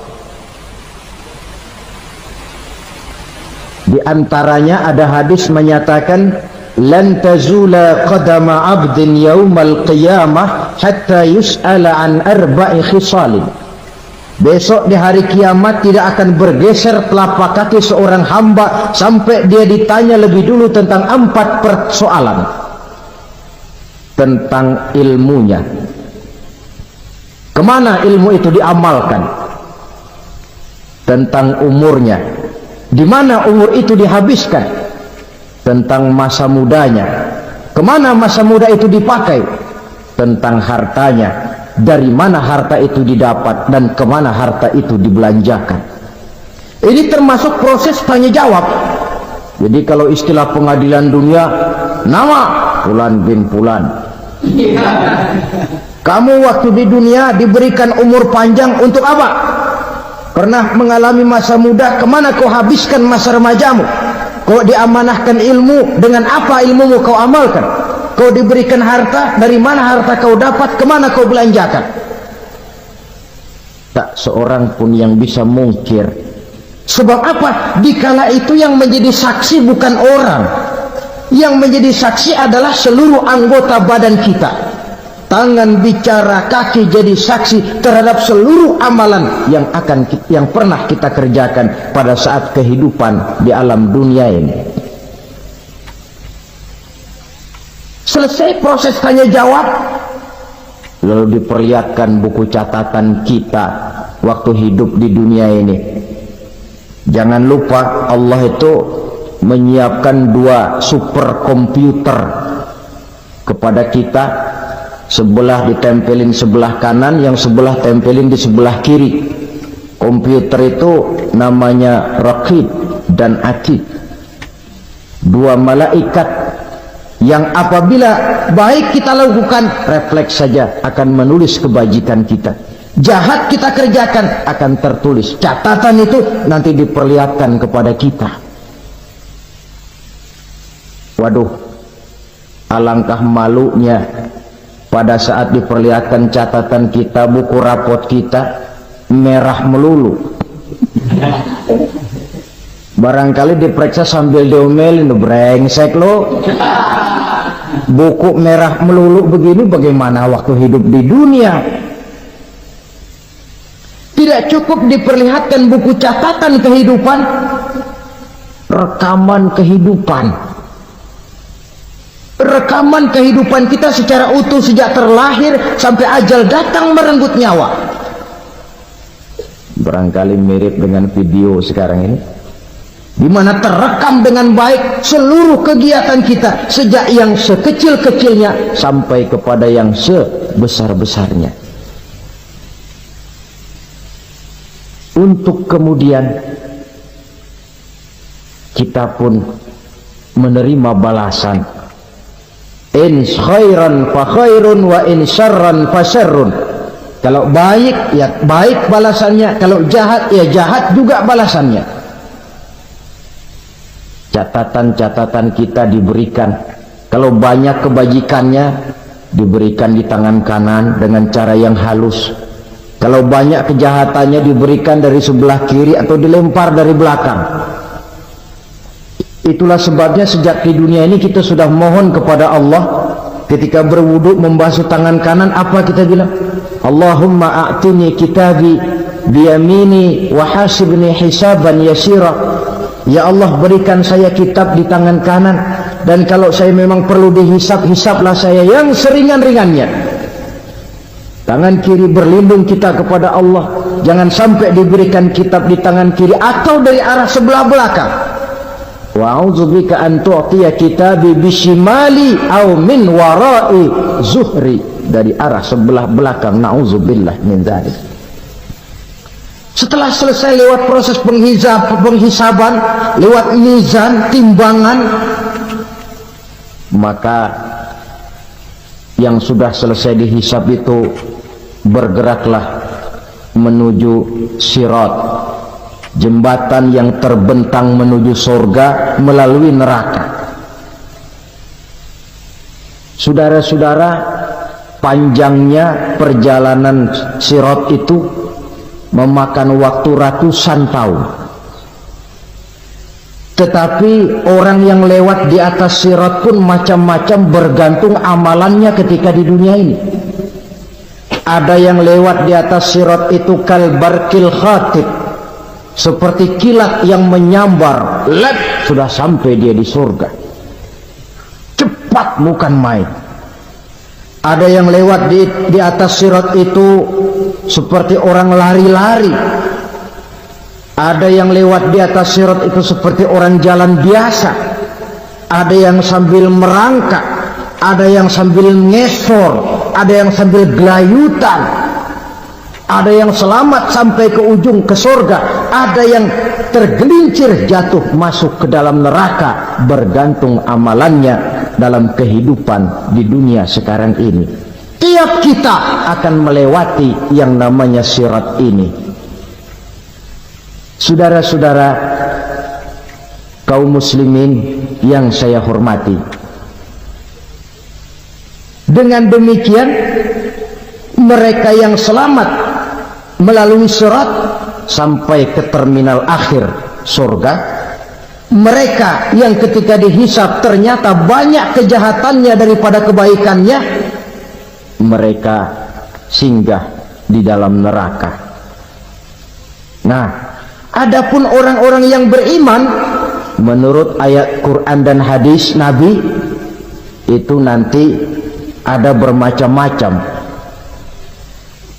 Di antaranya ada hadis menyatakan lan tazula qadama 'abdin yaumal qiyamah hatta yus'ala an arba'i khisalin. Besok di hari kiamat tidak akan bergeser telapak kaki seorang hamba sampai dia ditanya lebih dulu tentang 4 persoalan. Tentang ilmunya, kemana ilmu itu diamalkan, tentang umurnya, di mana umur itu dihabiskan, tentang masa mudanya, kemana masa muda itu dipakai, tentang hartanya, dari mana harta itu didapat dan kemana harta itu dibelanjakan. Ini termasuk proses tanya jawab. Jadi kalau istilah pengadilan dunia, nama Fulan bin Fulan. Kamu waktu di dunia diberikan umur panjang untuk apa? Pernah mengalami masa muda, kemana kau habiskan masa remajamu? Kau diamanahkan ilmu, dengan apa ilmumu kau amalkan? Kau diberikan harta, dari mana harta kau dapat, kemana kau belanjakan? Tak seorang pun yang bisa mungkir. Sebab apa? Dikala itu yang menjadi saksi bukan orang. Yang menjadi saksi adalah seluruh anggota badan kita. Tangan bicara, kaki jadi saksi terhadap seluruh amalan yang pernah kita kerjakan pada saat kehidupan di alam dunia ini. Selesai proses tanya jawab, lalu diperlihatkan buku catatan kita waktu hidup di dunia ini. Jangan lupa Allah itu menyiapkan 2 superkomputer kepada kita, sebelah ditempelin sebelah kanan, yang sebelah tempelin di sebelah kiri. Komputer itu namanya Raqib dan Atid, 2 malaikat yang apabila baik kita lakukan, refleks saja akan menulis kebajikan kita. Jahat kita kerjakan akan tertulis. Catatan itu nanti diperlihatkan kepada kita. Waduh, alangkah malunya pada saat diperlihatkan catatan kita, buku rapot kita merah melulu. Barangkali diperiksa sambil diomelin, brengsek lo. Buku merah melulu begini, bagaimana waktu hidup di dunia? Tidak cukup diperlihatkan buku catatan kehidupan, rekaman kehidupan. Rekaman kehidupan kita secara utuh sejak terlahir sampai ajal datang merenggut nyawa. Barangkali mirip dengan video sekarang ini, di mana terekam dengan baik seluruh kegiatan kita sejak yang sekecil-kecilnya sampai kepada yang sebesar-besarnya. Untuk kemudian kita pun menerima balasan. In khairan fa khairun wa in syarran fa syarrun. Kalau baik ya baik balasannya, kalau jahat ya jahat juga balasannya. Catatan-catatan kita diberikan. Kalau banyak kebajikannya diberikan di tangan kanan dengan cara yang halus. Kalau banyak kejahatannya diberikan dari sebelah kiri atau dilempar dari belakang. Itulah sebabnya sejak di dunia ini kita sudah mohon kepada Allah. Ketika berwudu membasuh tangan kanan, apa kita bilang? Allahumma a'tini kitabi biyamini wa hasibni hisaban yasira. Ya Allah, berikan saya kitab di tangan kanan, dan kalau saya memang perlu dihisap, hisaplah saya yang seringan-ringannya. Tangan kiri berlindung kita kepada Allah, jangan sampai diberikan kitab di tangan kiri atau dari arah sebelah belakang. Wa a'udzubika an tu'tiya kitabi bishimali aw min wara'i zuhri, dari arah sebelah belakang. Na'udzubillah min dzalik. Setelah selesai lewat proses penghisaban, lewat mizan, timbangan, maka yang sudah selesai dihisab itu bergeraklah menuju sirat, jembatan yang terbentang menuju surga melalui neraka. Saudara-saudara, panjangnya perjalanan sirat itu memakan waktu ratusan tahun. Tetapi orang yang lewat di atas sirat pun macam-macam, bergantung amalannya ketika di dunia ini. Ada yang lewat di atas sirat itu kalbarkil khatib, seperti kilat yang menyambar, sudah sampai dia di surga. Cepat bukan main. Ada yang lewat di atas sirat itu seperti orang lari-lari. Ada yang lewat di atas sirat itu seperti orang jalan biasa. Ada yang sambil merangkak, ada yang sambil ngesor, ada yang sambil gelayutan, ada yang selamat sampai ke ujung ke surga, ada yang tergelincir jatuh masuk ke dalam neraka, bergantung amalannya dalam kehidupan di dunia sekarang ini. Tiap kita akan melewati yang namanya sirat ini. Saudara-saudara kaum muslimin yang saya hormati, dengan demikian mereka yang selamat melalui sirat sampai ke terminal akhir surga, mereka yang ketika dihisab ternyata banyak kejahatannya daripada kebaikannya, mereka singgah di dalam neraka. Nah, adapun orang-orang yang beriman menurut ayat Quran dan hadis Nabi itu nanti ada bermacam-macam.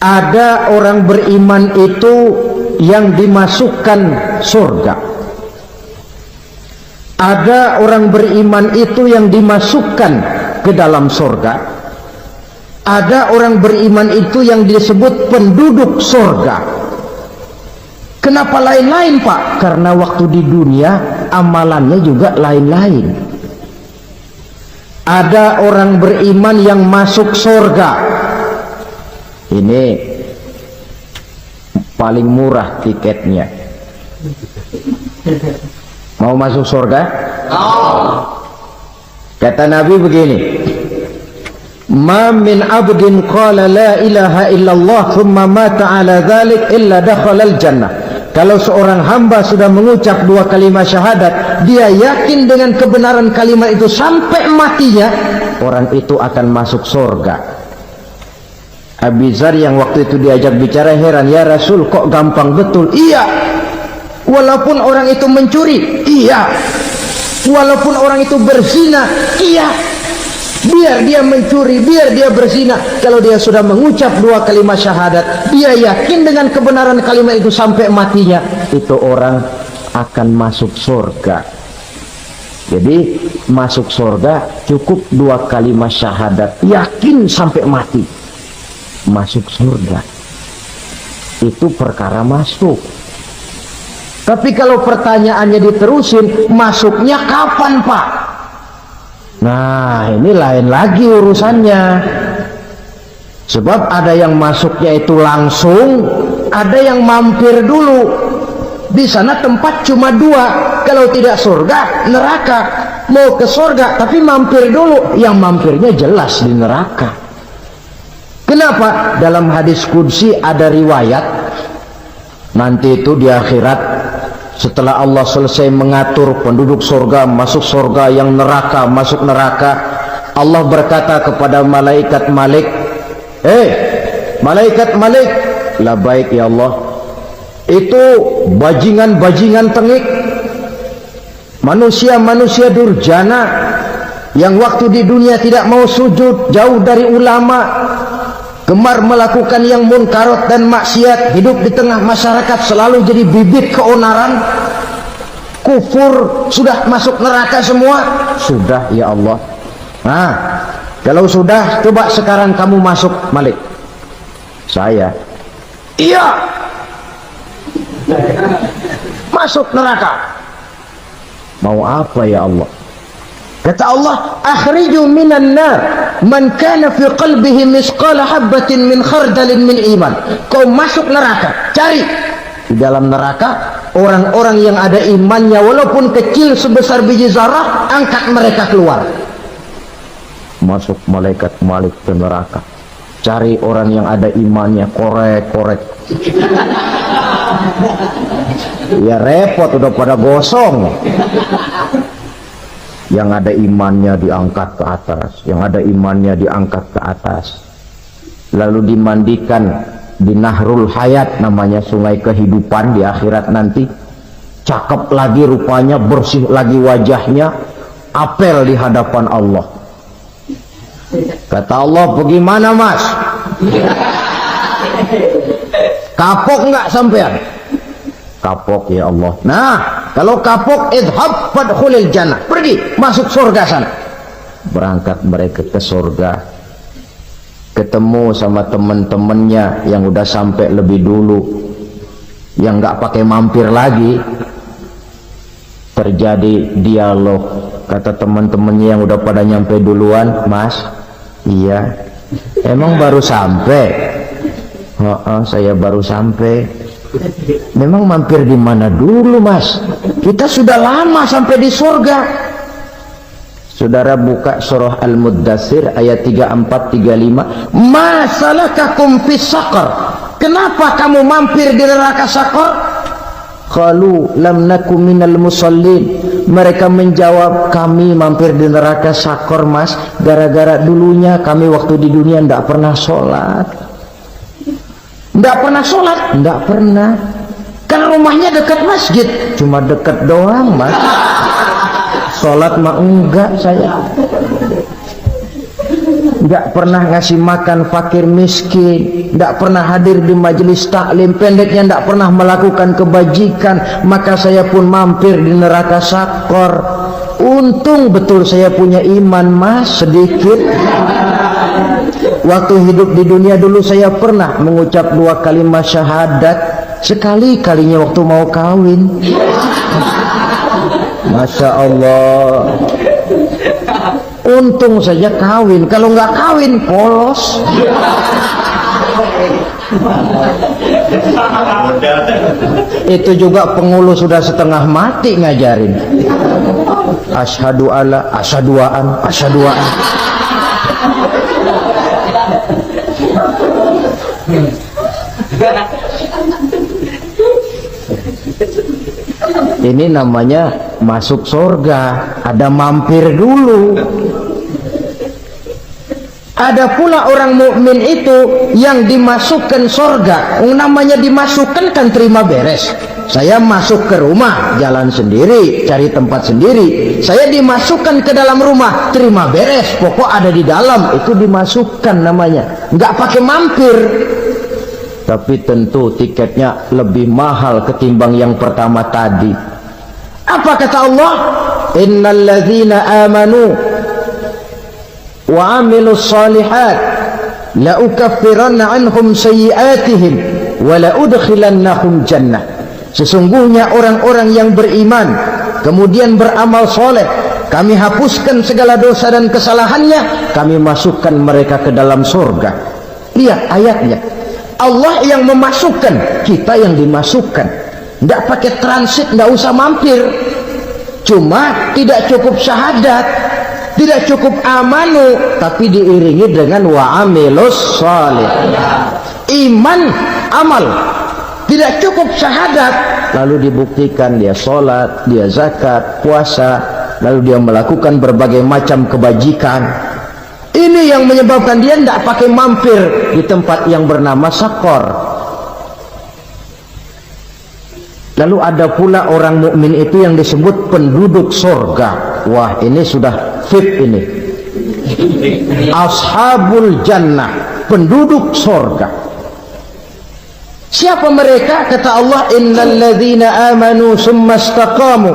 Ada orang beriman itu yang dimasukkan surga. Ada orang beriman itu yang dimasukkan ke dalam surga. Ada orang beriman itu yang disebut penduduk surga. Kenapa lain-lain, Pak? Karena waktu di dunia amalannya juga lain-lain. Ada orang beriman yang masuk surga. Ini paling murah tiketnya. Mau masuk surga? Kata Nabi begini, ma min abdin qala la ilaha illallah thumma mata ala dhalik illa dakhala al jannah. Kalau seorang hamba sudah mengucap 2 kalimat syahadat, dia yakin dengan kebenaran kalimat itu sampai matinya, orang itu akan masuk surga. Abi Dzar yang waktu itu diajak bicara heran, ya Rasul kok gampang betul? Iya, walaupun orang itu mencuri, iya, walaupun orang itu berzina, iya, biar dia mencuri, biar dia berzina, kalau dia sudah mengucap 2 kalimat syahadat, dia yakin dengan kebenaran kalimat itu sampai matinya, itu orang akan masuk surga. Jadi masuk surga cukup 2 kalimat syahadat, yakin sampai mati, masuk surga. Itu perkara masuk. Tapi kalau pertanyaannya diterusin, masuknya kapan Pak? Nah, ini lain lagi urusannya. Sebab ada yang masuknya itu langsung, ada yang mampir dulu. Di sana tempat cuma 2. Kalau tidak surga, neraka. Mau ke surga tapi mampir dulu. Yang mampirnya jelas di neraka. Kenapa? Dalam hadis qudsi ada riwayat, nanti itu di akhirat, setelah Allah selesai mengatur penduduk surga masuk surga, yang neraka masuk neraka, Allah berkata kepada malaikat Malik, malaikat Malik, labaik ya Allah, itu bajingan-bajingan tengik, manusia-manusia durjana yang waktu di dunia tidak mau sujud, jauh dari ulama, gemar melakukan yang munkarat dan maksiat, hidup di tengah masyarakat selalu jadi bibit keonaran, kufur, sudah masuk neraka semua. Sudah ya Allah. Nah, kalau sudah, coba sekarang kamu masuk Malik. Saya, iya, masuk neraka. Mau apa ya Allah? Kata Allah, akhriju minan nar man kana fi qalbihi misqala habatin min khardalin min iman. Kau masuk neraka, cari di dalam neraka orang-orang yang ada imannya walaupun kecil sebesar biji zarah, angkat mereka keluar. Masuk malaikat Malik ke neraka, cari orang yang ada imannya, korek-korek. Ya repot, udah pada gosong. Yang ada imannya diangkat ke atas, yang ada imannya diangkat ke atas, lalu dimandikan di Nahrul Hayat, namanya sungai kehidupan di akhirat nanti. Cakep lagi rupanya, bersih lagi wajahnya, apel di hadapan Allah. Kata Allah, bagaimana Mas? Kapok nggak sampean? Kapok ya Allah. Nah, kalau kapok, idhab fadkhulil jannah, pergi masuk surga sana. Berangkat mereka ke surga, ketemu sama teman-temannya yang udah sampai lebih dulu, yang nggak pakai mampir lagi. Terjadi dialog. Kata teman-temannya yang udah pada nyampe duluan, Mas, iya, emang baru sampai? Saya baru sampai. Memang mampir di mana dulu Mas? Kita sudah lama sampai di surga. Saudara buka surah Al-Muddatsir ayat 34-35. Ma salakakum fis saqar? Kenapa kamu mampir di neraka Saqar? Qalu lam nakum minal musallin. Mereka menjawab, kami mampir di neraka Saqar Mas, gara-gara dulunya kami waktu di dunia tidak pernah sholat. Tidak pernah sholat? Tidak pernah. Kan rumahnya dekat masjid, cuma dekat doang Mas. Sholat mah enggak saya. Tidak pernah ngasih makan fakir miskin, tidak pernah hadir di majelis taklim, pendeknya tidak pernah melakukan kebajikan. Maka saya pun mampir di neraka Saqar. Untung betul saya punya iman Mas, sedikit. Waktu hidup di dunia dulu saya pernah mengucap 2 kalimat syahadat, sekali-kalinya waktu mau kawin. Masya Allah. Untung saja kawin, kalau nggak kawin polos. Itu juga pengulu sudah setengah mati ngajarin. Asyhadu alla, asyaduaan, asyaduaan. Ini namanya masuk surga, ada mampir dulu. Ada pula orang mukmin itu yang dimasukkan surga. Namanya dimasukkan kan terima beres. Saya masuk ke rumah, jalan sendiri, cari tempat sendiri. Saya dimasukkan ke dalam rumah, terima beres. Pokok ada di dalam, itu dimasukkan namanya. Nggak pakai mampir. Tapi tentu tiketnya lebih mahal ketimbang yang pertama tadi. Apa kata Allah? Innal ladzina amanu wa amilus salihat la ukaffiranna anhum sayyi'atihim wa la udkhilannahum jannah. Sesungguhnya orang-orang yang beriman kemudian beramal soleh, kami hapuskan segala dosa dan kesalahannya, kami masukkan mereka ke dalam surga. Lihat ayatnya, Allah yang memasukkan, kita yang dimasukkan. Tidak pakai transit, tidak usah mampir. Cuma tidak cukup syahadat, tidak cukup amanu, tapi diiringi dengan wa'amilus salih. Iman, amal. Tidak cukup syahadat, lalu dibuktikan dia sholat, dia zakat, puasa, lalu dia melakukan berbagai macam kebajikan. Ini yang menyebabkan dia tidak pakai mampir di tempat yang bernama sakor. Lalu ada pula orang mukmin itu yang disebut penduduk surga. Wah, ini sudah VIP ini. Ashabul jannah, penduduk surga. Siapa mereka? Kata Allah, innal ladzina amanu summa istaqamu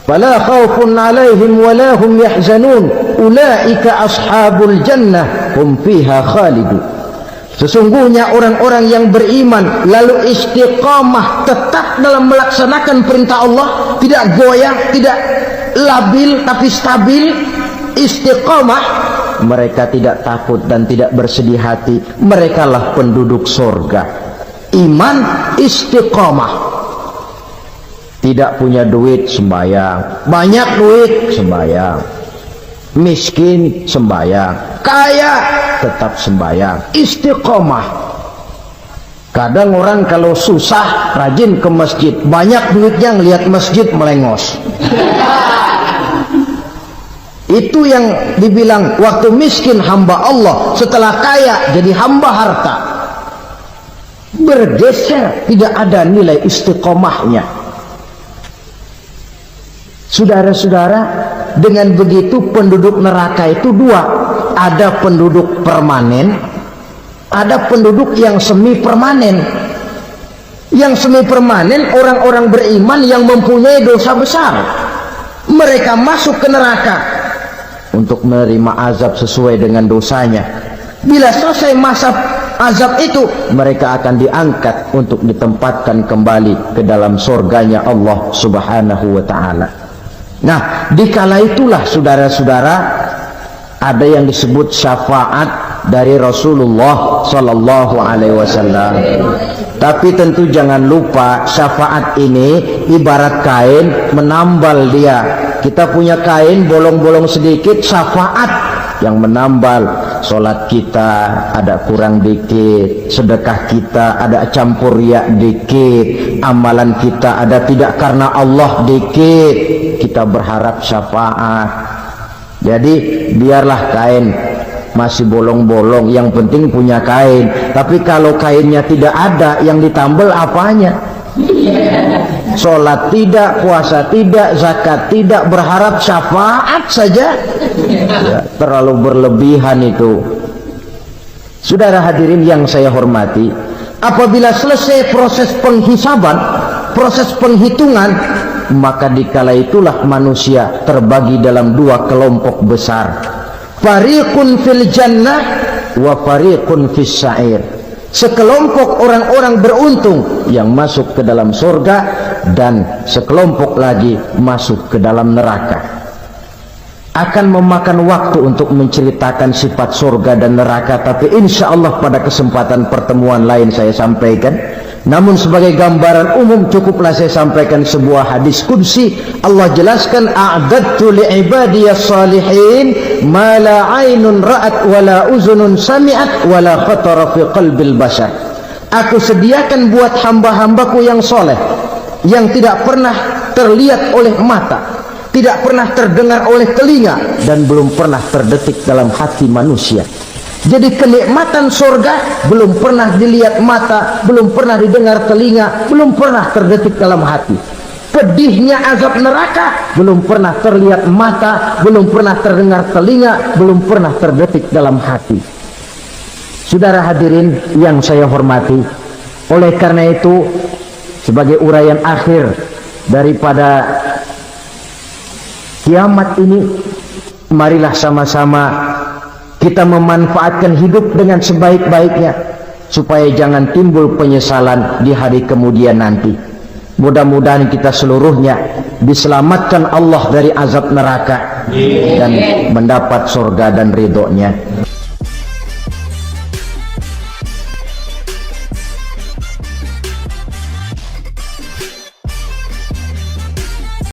fala khaufun 'alaihim wala hum yahzanun ulaika ashabul jannah hum fiha khalidun. Sesungguhnya orang-orang yang beriman lalu istiqamah, tetap dalam melaksanakan perintah Allah, tidak goyah, tidak labil tapi stabil, istiqamah, mereka tidak takut dan tidak bersedih hati. Merekalah penduduk surga. Iman, istiqamah. Tidak punya duit, sembahyang. Banyak duit, sembahyang. Miskin, sembahyang. Kaya, tetap sembahyang. Istiqamah. Kadang orang kalau susah rajin ke masjid, banyak duitnya ngelihat masjid melengos. Itu yang dibilang waktu miskin hamba Allah, setelah kaya jadi hamba harta. Bergeser, tidak ada nilai istiqomahnya. Saudara-saudara, dengan begitu penduduk neraka itu dua. Ada penduduk permanen, ada penduduk yang semi permanen. Yang semi permanen orang-orang beriman yang mempunyai dosa besar. Mereka masuk ke neraka untuk menerima azab sesuai dengan dosanya. Bila selesai masa azab itu, mereka akan diangkat untuk ditempatkan kembali ke dalam surganya Allah Subhanahu wa ta'ala. Nah, dikala itulah saudara-saudara, ada yang disebut syafaat dari Rasulullah Sallallahu Alaihi Wasallam. Tapi tentu jangan lupa, syafaat ini ibarat kain menambal dia. Kita punya kain bolong-bolong sedikit, syafaat yang menambal. Sholat kita ada kurang dikit, sedekah kita ada campur riak dikit, amalan kita ada tidak karena Allah dikit, kita berharap syafaat. Jadi biarlah kain masih bolong-bolong, yang penting punya kain. Tapi kalau kainnya tidak ada, yang ditambal apanya? Sholat tidak, puasa tidak, zakat tidak, berharap syafaat saja, ya, terlalu berlebihan itu. Saudara hadirin yang saya hormati, apabila selesai proses penghisaban, proses penghitungan, maka dikala itulah manusia terbagi dalam dua kelompok besar. Fariqun fil jannah wa fariqun fis sa'ir. Sekelompok orang-orang beruntung yang masuk ke dalam surga, dan sekelompok lagi masuk ke dalam neraka. Akan memakan waktu untuk menceritakan sifat surga dan neraka, tapi insya Allah pada kesempatan pertemuan lain saya sampaikan. Namun sebagai gambaran umum cukuplah saya sampaikan sebuah hadis qudsi. Allah jelaskan, a'dadtu li'ibadiyas salihin ma la 'ainun ra'at wa la uzunun sami'at wa la khatara fi qalbil bashar. Aku sediakan buat hamba-hambaku yang soleh yang tidak pernah terlihat oleh mata, tidak pernah terdengar oleh telinga, dan belum pernah terdetik dalam hati manusia. Jadi kenikmatan surga belum pernah dilihat mata, belum pernah didengar telinga, belum pernah terdetik dalam hati. Pedihnya azab neraka belum pernah terlihat mata, belum pernah terdengar telinga, belum pernah terdetik dalam hati. Saudara hadirin yang saya hormati, oleh karena itu, sebagai uraian akhir daripada kiamat ini, marilah sama-sama kita memanfaatkan hidup dengan sebaik-baiknya, supaya jangan timbul penyesalan di hari kemudian nanti. Mudah-mudahan kita seluruhnya diselamatkan Allah dari azab neraka dan mendapat surga dan ridhonya.